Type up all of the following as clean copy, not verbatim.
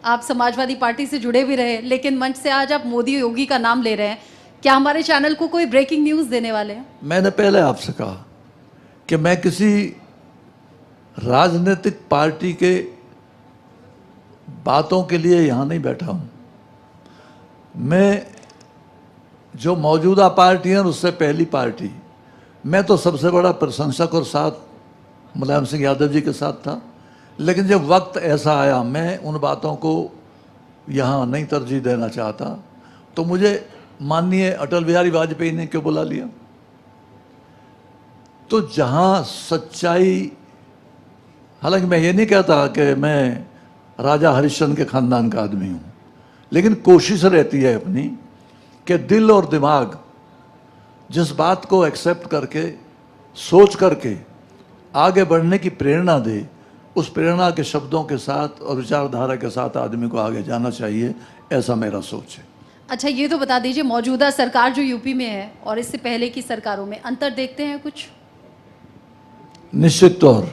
आप समाजवादी पार्टी से जुड़े भी रहे, लेकिन मंच से आज आप मोदी योगी का नाम ले रहे हैं। क्या हमारे चैनल को कोई ब्रेकिंग न्यूज़ देने वाले हैं? मैंने पहले आपसे कहा कि मैं किसी राजनीतिक पार्टी के बातों के लिए यहाँ नहीं बैठा हूँ। मैं जो मौजूदा पार्टी है उससे पहली पार्टी, मैं तो सबसे बड़ा प्रशंसक और साथ मुलायम सिंह यादव जी के साथ था। लेकिन जब वक्त ऐसा आया, मैं उन बातों को यहाँ नहीं तरजीह देना चाहता, तो मुझे माननीय अटल बिहारी वाजपेयी ने क्यों बुला लिया। तो जहाँ सच्चाई, हालांकि मैं ये नहीं कहता कि मैं राजा हरिश्चंद्र के खानदान का आदमी हूँ, लेकिन कोशिश रहती है अपनी कि दिल और दिमाग जिस बात को एक्सेप्ट करके, सोच करके आगे बढ़ने की प्रेरणा दे, उस प्रेरणा के शब्दों के साथ और विचारधारा के साथ आदमी को आगे जाना चाहिए, ऐसा मेरा सोच है। अच्छा, ये तो बता दीजिए, मौजूदा सरकार जो यूपी में है और इससे पहले की सरकारों में अंतर देखते हैं कुछ? निश्चित तौर,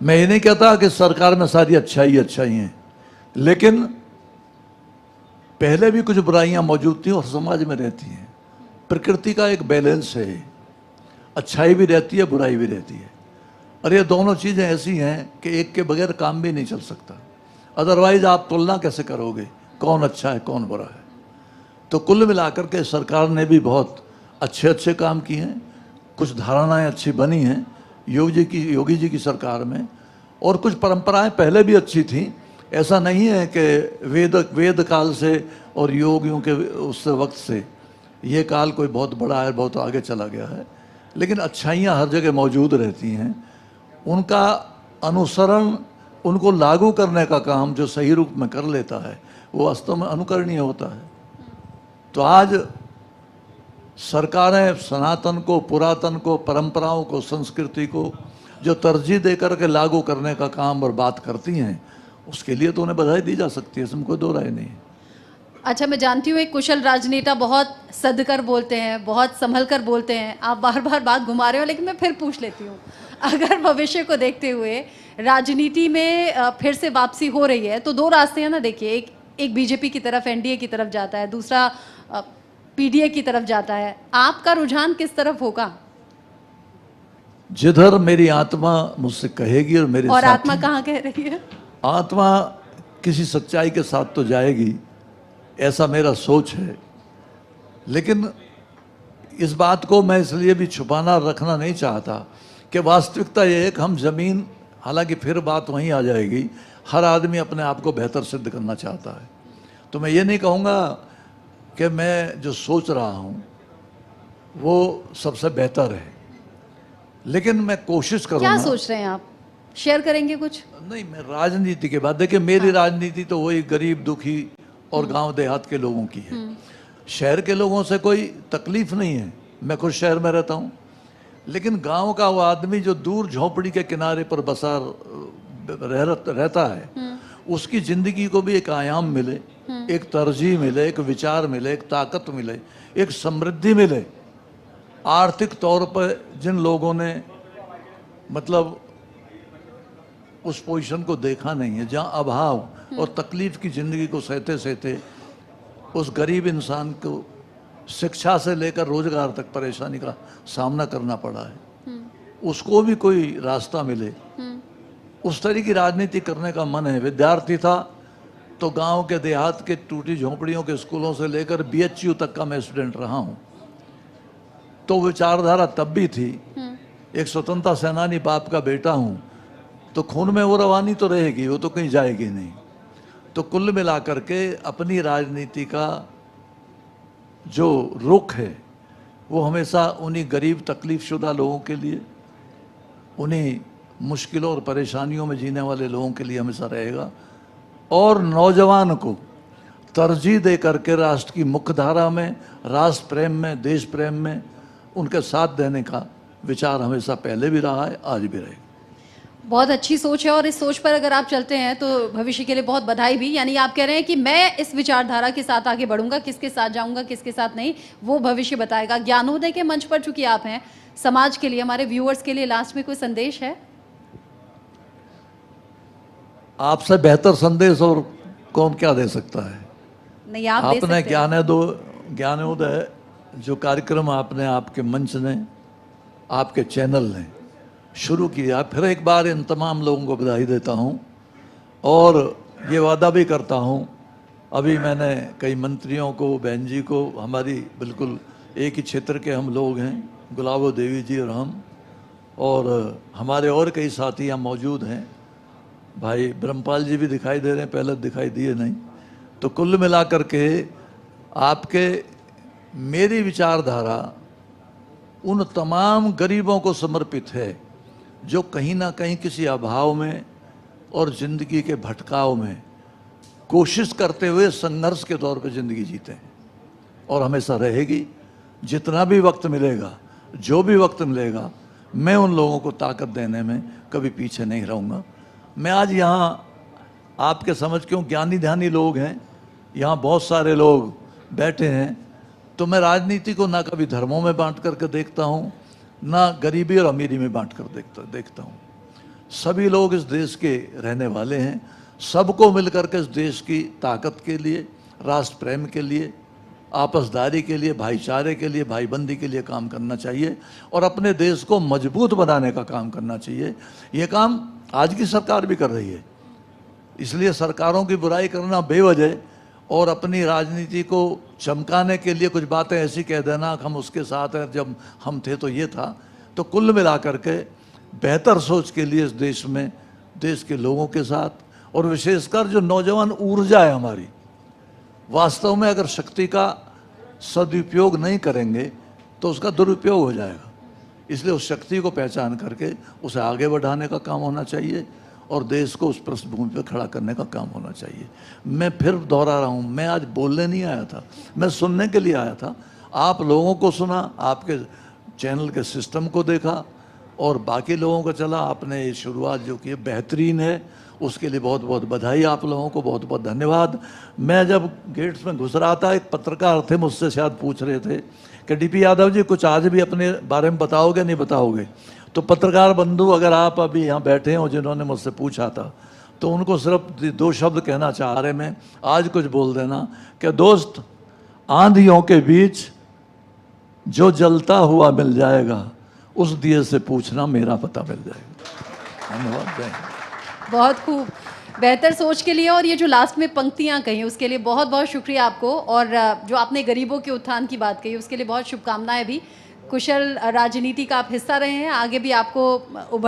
मैं ये नहीं कहता कि सरकार में सारी अच्छाई हैं, लेकिन पहले भी कुछ बुराइयां मौजूद थी और समाज में रहती हैं। प्रकृति का एक बैलेंस है, अच्छाई भी रहती है, बुराई भी रहती है, और ये दोनों चीज़ें ऐसी हैं कि एक के बगैर काम भी नहीं चल सकता। अदरवाइज आप तुलना कैसे करोगे कौन अच्छा है कौन बुरा है। तो कुल मिलाकर के सरकार ने भी बहुत अच्छे काम किए हैं, कुछ धारणाएं अच्छी बनी हैं योगी जी की सरकार में, और कुछ परंपराएं पहले भी अच्छी थी। ऐसा नहीं है कि वेद काल से और योगियों के उस वक्त से ये काल कोई बहुत बड़ा है, बहुत आगे चला गया है, लेकिन अच्छाइयाँ हर जगह मौजूद रहती हैं। उनका अनुसरण, उनको लागू करने का काम जो सही रूप में कर लेता है वो वास्तव में अनुकरणीय होता है। तो आज सरकारें सनातन को, पुरातन को, परंपराओं को, संस्कृति को जो तरजीह देकर के लागू करने का काम और बात करती हैं, उसके लिए तो उन्हें बधाई दी जा सकती है, इसमें कोई दो राय नहीं है। अच्छा, मैं जानती हूँ एक कुशल राजनेता बहुत सद कर बोलते हैं, बहुत संभल कर बोलते हैं। आप बार बार बात घुमा रहे हो, लेकिन मैं फिर पूछ लेती हूँ, अगर भविष्य को देखते हुए राजनीति में फिर से वापसी हो रही है, तो दो रास्ते हैं ना। देखिए, एक बीजेपी की तरफ, एनडीए की तरफ जाता है, दूसरा पीडीए की तरफ जाता है। आपका रुझान किस तरफ होगा? जिधर मेरी आत्मा मुझसे कहेगी और मेरे और साथ, आत्मा कहाँ कह रही है? आत्मा किसी सच्चाई के साथ तो जाएगी, ऐसा मेरा सोच है। लेकिन इस बात को मैं इसलिए भी छुपाना रखना नहीं चाहता कि वास्तविकता ये है कि हम जमीन, हालांकि फिर बात वहीं आ जाएगी, हर आदमी अपने आप को बेहतर सिद्ध करना चाहता है। तो मैं ये नहीं कहूँगा कि मैं जो सोच रहा हूँ वो सबसे बेहतर है, लेकिन मैं कोशिश करूँगा। क्या सोच रहे हैं आप? शेयर करेंगे कुछ? नहीं, मैं राजनीति के बाद, देखिए मेरी राजनीति तो वही गरीब दुखी और गांव देहात के लोगों की है। शहर के लोगों से कोई तकलीफ नहीं है, मैं खुद शहर में रहता हूँ, लेकिन गांव का वो आदमी जो दूर झोपड़ी के किनारे पर बसा रहता है, उसकी जिंदगी को भी एक आयाम मिले, एक तरजीह मिले, एक विचार मिले, एक ताकत मिले, एक समृद्धि मिले। आर्थिक तौर पर जिन लोगों ने मतलब उस पोजीशन को देखा नहीं है, जहाँ अभाव और तकलीफ की ज़िंदगी को सहते सहते उस गरीब इंसान को शिक्षा से लेकर रोजगार तक परेशानी का सामना करना पड़ा है, उसको भी कोई रास्ता मिले, उस तरह की राजनीति करने का मन है। विद्यार्थी था तो गांव के देहात के टूटी झोंपड़ियों के स्कूलों से लेकर बीएचयू तक का मैं स्टूडेंट रहा हूँ, तो विचारधारा तब भी थी। एक स्वतंत्रता सेनानी बाप का बेटा हूँ, तो खून में वो रवानी तो रहेगी, वो तो कहीं जाएगी नहीं। तो कुल मिलाकर के अपनी राजनीति का जो रुख है वो हमेशा उन्हीं गरीब तकलीफ शुदा लोगों के लिए, उन्हीं मुश्किलों और परेशानियों में जीने वाले लोगों के लिए हमेशा रहेगा, और नौजवान को तरजीह दे करके राष्ट्र की मुख्य धारा में, राष्ट्र प्रेम में, देश प्रेम में उनके साथ देने का विचार हमेशा पहले भी रहा है, आज भी रहेगा। बहुत अच्छी सोच है, और इस सोच पर अगर आप चलते हैं तो भविष्य के लिए बहुत बधाई भी। यानी आप कह रहे हैं कि मैं इस विचारधारा के साथ आगे बढ़ूंगा, किसके साथ जाऊंगा किसके साथ नहीं, वो भविष्य बताएगा। ज्ञानोदय के मंच पर चूंकि आप हैं, समाज के लिए, हमारे व्यूअर्स के लिए लास्ट में कोई संदेश है? आपसे बेहतर संदेश और कौन क्या दे सकता है? नहीं, आप दे आपने सकते हैं। ज्ञानोदय जो कार्यक्रम आपने, आपके मंच ने, आपके चैनल ने शुरू किया, फिर एक बार इन तमाम लोगों को बधाई देता हूँ और ये वादा भी करता हूँ। अभी मैंने कई मंत्रियों को, बहन जी को, हमारी बिल्कुल एक ही क्षेत्र के हम लोग हैं, गुलाबो देवी जी और हम, और हमारे और कई साथी यहाँ मौजूद हैं। भाई ब्रह्मपाल जी भी दिखाई दे रहे हैं, पहले दिखाई दिए नहीं। तो कुल मिलाकर के आपके, मेरी विचारधारा उन तमाम गरीबों को समर्पित है जो कहीं ना कहीं किसी अभाव में और ज़िंदगी के भटकाव में कोशिश करते हुए संघर्ष के तौर पर ज़िंदगी जीते हैं, और हमेशा रहेगी। जितना भी वक्त मिलेगा, जो भी वक्त मिलेगा, मैं उन लोगों को ताकत देने में कभी पीछे नहीं रहूँगा। मैं आज यहाँ आपके समझ क्यों, ज्ञानी ध्यानी लोग हैं यहाँ, बहुत सारे लोग बैठे हैं, तो मैं राजनीति को ना कभी धर्मों में बांट करके देखता हूँ, ना गरीबी और अमीरी में बांट कर देखता हूँ। सभी लोग इस देश के रहने वाले हैं, सबको मिलकर के इस देश की ताकत के लिए, राष्ट्र प्रेम के लिए, आपसदारी के लिए, भाईचारे के लिए, भाईबंदी के लिए काम करना चाहिए और अपने देश को मजबूत बनाने का काम करना चाहिए। ये काम आज की सरकार भी कर रही है, इसलिए सरकारों की बुराई करना बेवजह और अपनी राजनीति को चमकाने के लिए कुछ बातें ऐसी कह देना कि हम उसके साथ हैं, जब हम थे तो ये था। तो कुल मिलाकर के बेहतर सोच के लिए इस देश में, देश के लोगों के साथ, और विशेषकर जो नौजवान ऊर्जा है हमारी, वास्तव में अगर शक्ति का सदुपयोग नहीं करेंगे तो उसका दुरुपयोग हो जाएगा। इसलिए उस शक्ति को पहचान करके उसे आगे बढ़ाने का काम होना चाहिए और देश को उस पृष्ठभूमि पर खड़ा करने का काम होना चाहिए। मैं फिर दोहरा रहा हूँ, मैं आज बोलने नहीं आया था, मैं सुनने के लिए आया था। आप लोगों को सुना, आपके चैनल के सिस्टम को देखा और बाकी लोगों को चला। आपने ये शुरुआत जो की बेहतरीन है, उसके लिए बहुत बहुत बधाई आप लोगों को, बहुत बहुत धन्यवाद। मैं जब गेट्स में घुस रहा था, एक पत्रकार थे, मुझसे शायद पूछ रहे थे कि डीपी यादव जी कुछ आज भी अपने बारे में बताओगे, नहीं बताओगे? तो पत्रकार बंधु, अगर आप अभी यहाँ बैठे हो जिन्होंने मुझसे पूछा था, तो उनको सिर्फ 2 शब्द कहना चाह रहे मैं, आज कुछ बोल देना कि दोस्त, आंधियों के बीच जो जलता हुआ मिल जाएगा, उस दिए से पूछना, मेरा पता मिल जाएगा। धन्यवाद। बहुत खूब, बेहतर सोच के लिए और ये जो लास्ट में पंक्तियाँ कही उसके लिए बहुत बहुत शुक्रिया आपको, और जो आपने गरीबों के उत्थान की बात कही उसके लिए बहुत शुभकामनाएं भी। कुशल राजनीति का आप हिस्सा रहे हैं, आगे भी आपको उभर